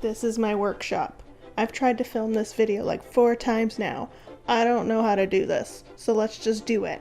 This is my workshop. I've tried to film this video like 4 times now. I don't know how to do this, so let's just do it.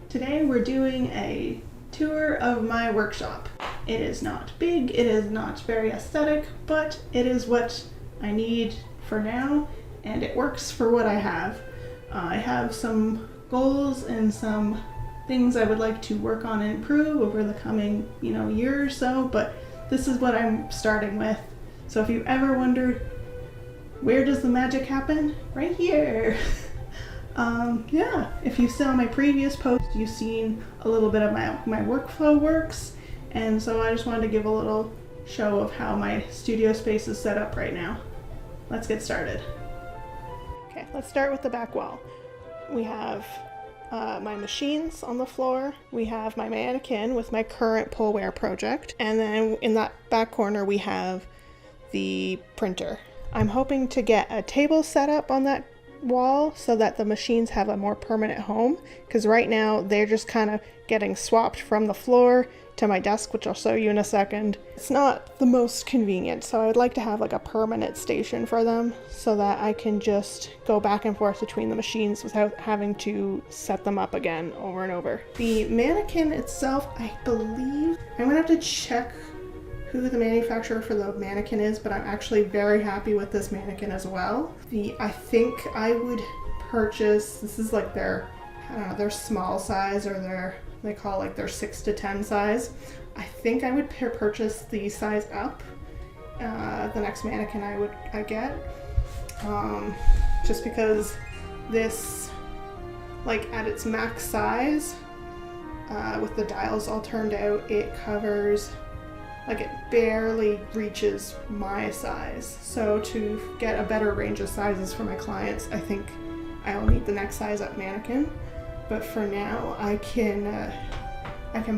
Today we're doing a tour of my workshop. It is not big, it is not very aesthetic, but it is what I need for now, and it works for what I have. I have some goals and some things I would like to work on and improve over the coming, year or so, but this is what I'm starting with. So if you ever wondered, where does the magic happen? Right here. Yeah, if you saw my previous post, you've seen a little bit of my workflow works, and so I just wanted to give a little show of how my studio space is set up right now. Let's get started. Okay, let's start with the back wall. We have my machines on the floor. We have my mannequin with my current Polewear project. And then in that back corner, we have the printer. I'm hoping to get a table set up on that wall so that the machines have a more permanent home, because right now they're just kind of getting swapped from the floor to my desk, which I'll show you in a second. It's not the most convenient, so I would like to have like a permanent station for them so that I can just go back and forth between the machines without having to set them up again over and over. The mannequin itself, I believe, I'm gonna have to check who the manufacturer for the mannequin is, but I'm actually very happy with this mannequin as well. I think I would purchase, this is like their, I don't know, their small size, or they call like their 6 to 10 size. I think I would purchase the size up, the next mannequin I get, just because this, like at its max size, with the dials all turned out, it covers, like it barely reaches my size. So to get a better range of sizes for my clients, I think I'll need the next size up mannequin. But for now, I can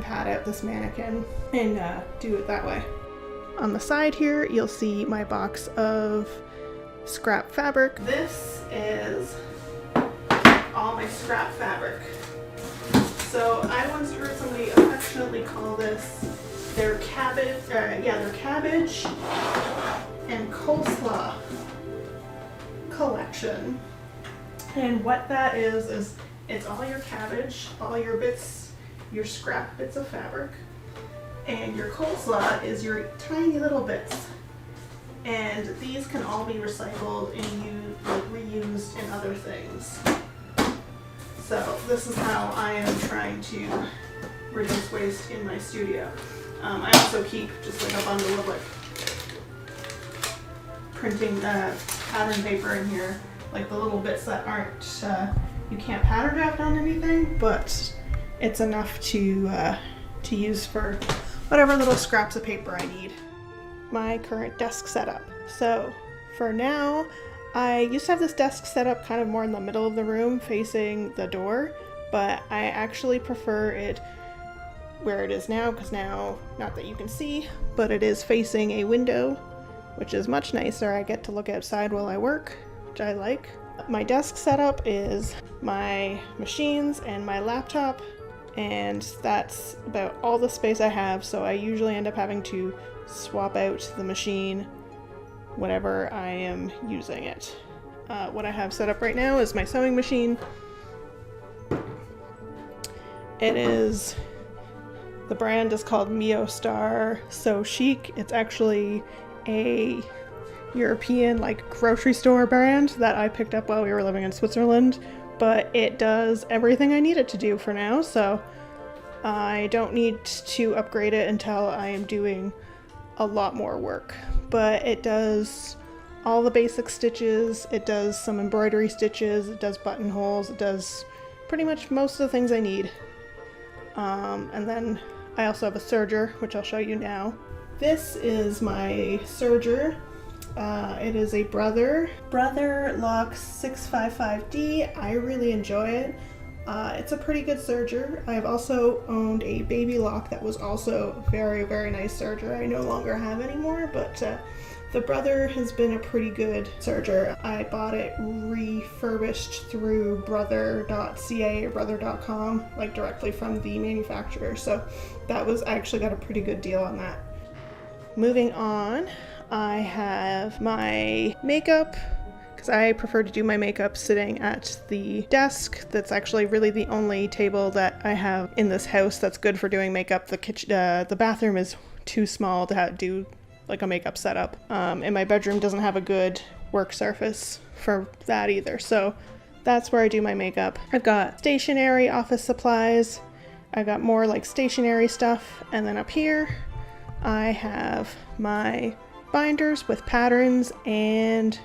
pad out this mannequin and do it that way. On the side here, you'll see my box of scrap fabric. This is all my scrap fabric. So I once heard somebody affectionately call this their cabbage and coleslaw collection. And what that is it's all your cabbage, all your bits, your scrap bits of fabric, and your coleslaw is your tiny little bits. And these can all be recycled and reused in other things. So this is how I am trying to reduce waste in my studio. I also keep just like a bundle of like printing pattern paper in here, like the little bits that aren't, you can't pattern draft on anything, but it's enough to use for whatever little scraps of paper I need. My current desk setup. So for now, I used to have this desk set up kind of more in the middle of the room facing the door, but I actually prefer it where it is now, because now, not that you can see, but it is facing a window, which is much nicer. I get to look outside while I work, which I like. My desk setup is my machines and my laptop, and that's about all the space I have, so I usually end up having to swap out the machine whenever I am using it. What I have set up right now is my sewing machine. The brand is called Miostar So Chic. It's actually a European grocery store brand that I picked up while we were living in Switzerland, but it does everything I need it to do for now, so I don't need to upgrade it until I am doing a lot more work. But it does all the basic stitches, it does some embroidery stitches, it does buttonholes, it does pretty much most of the things I need. And then I also have a serger, which I'll show you now. This is my serger. It is a Brother Lock 655D. I really enjoy it. It's a pretty good serger. I have also owned a Baby Lock that was also very, very nice serger. I no longer have anymore, but The Brother has been a pretty good serger. I bought it refurbished through brother.ca or brother.com, like directly from the manufacturer. So that was, I actually got a pretty good deal on that. moving on, I have my makeup, because I prefer to do my makeup sitting at the desk. That's actually really the only table that I have in this house that's good for doing makeup. The bathroom is too small to do like a makeup setup, and my bedroom doesn't have a good work surface for that either. So that's where I do my makeup. I've got stationery, office supplies. I got more like stationery stuff, and then up here I have my binders with patterns and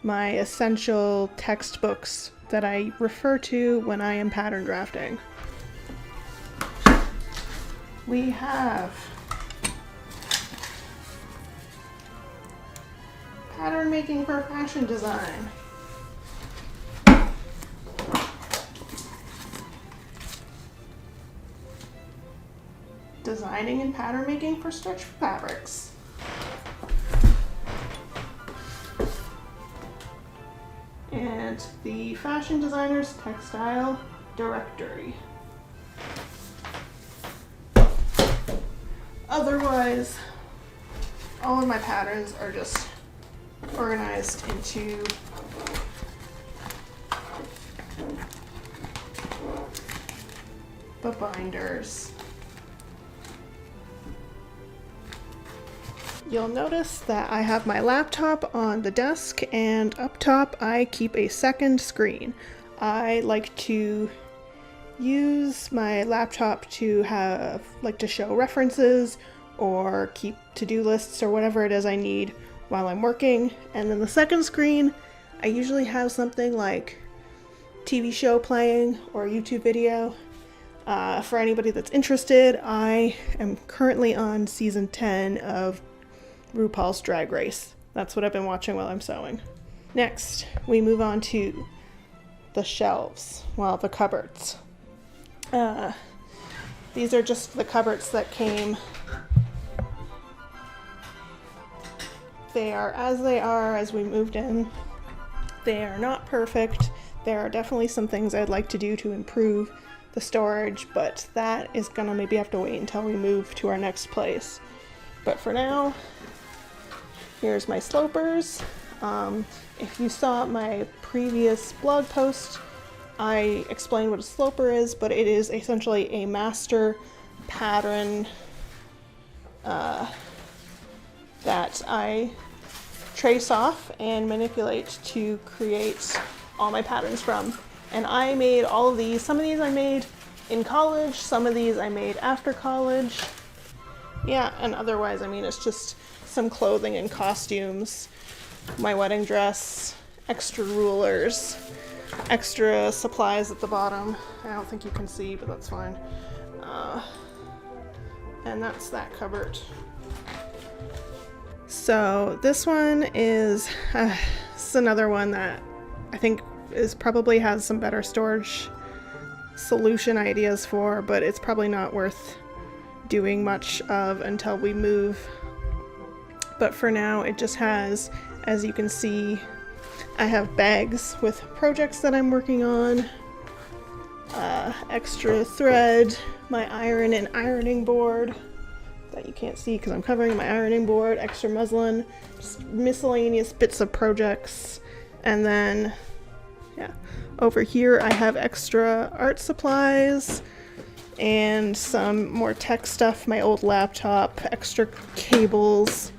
my essential textbooks that I refer to when I am pattern drafting. We have pattern making for fashion design. Designing and pattern making for stretch fabrics. And the Fashion Designer's Textile Directory. Otherwise, all of my patterns are just organized into the binders. You'll notice that I have my laptop on the desk, and up top I keep a second screen. I like to use my laptop to show references or keep to-do lists or whatever it is I need while I'm working. And then the second screen, I usually have something like TV show playing or a YouTube video. For anybody that's interested, I am currently on season 10 of RuPaul's Drag Race. That's what I've been watching while I'm sewing. Next, we move on to the shelves, the cupboards. These are just the cupboards that came. They are as they are as we moved in. They are not perfect. There are definitely some things I'd like to do to improve the storage, but that is gonna maybe have to wait until we move to our next place. But for now, here's my slopers. If you saw my previous blog post, I explained what a sloper is, but it is essentially a master pattern that I trace off and manipulate to create all my patterns from. And I made all of these. Some of these I made in college, some of these I made after college. Yeah, and otherwise, it's just some clothing and costumes, my wedding dress, extra rulers, extra supplies at the bottom. I don't think you can see, but that's fine. And that's that cupboard. So this one is another one that I think probably has some better storage solution ideas for, but it's probably not worth doing much of until we move. But for now, it just has, as you can see, I have bags with projects that I'm working on, extra thread, my iron and ironing board that you can't see because I'm covering my ironing board, extra muslin, just miscellaneous bits of projects. And then, over here I have extra art supplies and some more tech stuff, my old laptop, extra cables,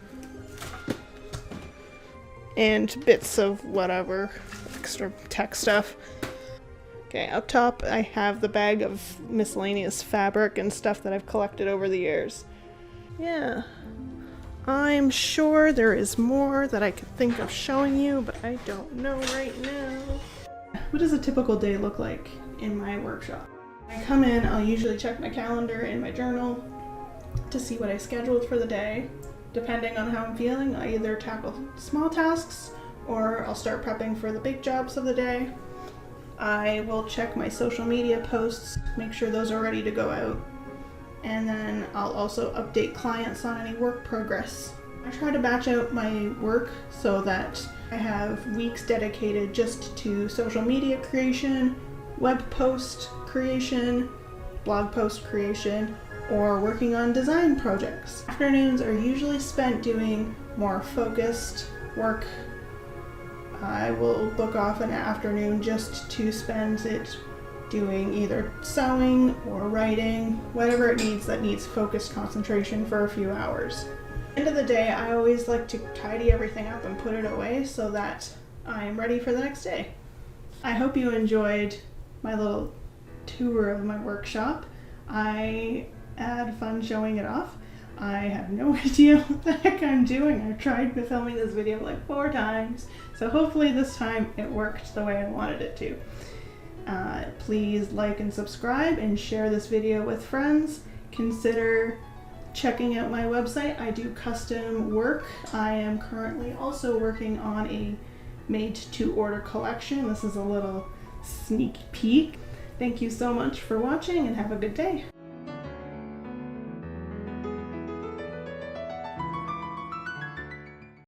and bits of whatever, extra tech stuff. Okay, up top I have the bag of miscellaneous fabric and stuff that I've collected over the years. Yeah, I'm sure there is more that I could think of showing you, but I don't know right now. What does a typical day look like in my workshop? When I come in, I'll usually check my calendar and my journal to see what I scheduled for the day. Depending on how I'm feeling, I either tackle small tasks or I'll start prepping for the big jobs of the day. I will check my social media posts, make sure those are ready to go out. And then I'll also update clients on any work progress. I try to batch out my work so that I have weeks dedicated just to social media creation, web post creation, blog post creation, or working on design projects. Afternoons are usually spent doing more focused work. I will book off an afternoon just to spend it doing either sewing or writing, whatever it needs that needs focused concentration for a few hours. At the end of the day, I always like to tidy everything up and put it away so that I'm ready for the next day. I hope you enjoyed my little tour of my workshop. I had fun showing it off. I have no idea what the heck I'm doing. I've tried filming this video like 4 times, so hopefully this time it worked the way I wanted it to. Please like and subscribe and share this video with friends. Consider checking out my website. I do custom work. I am currently also working on a made-to-order collection. This is a little sneak peek. Thank you so much for watching and have a good day.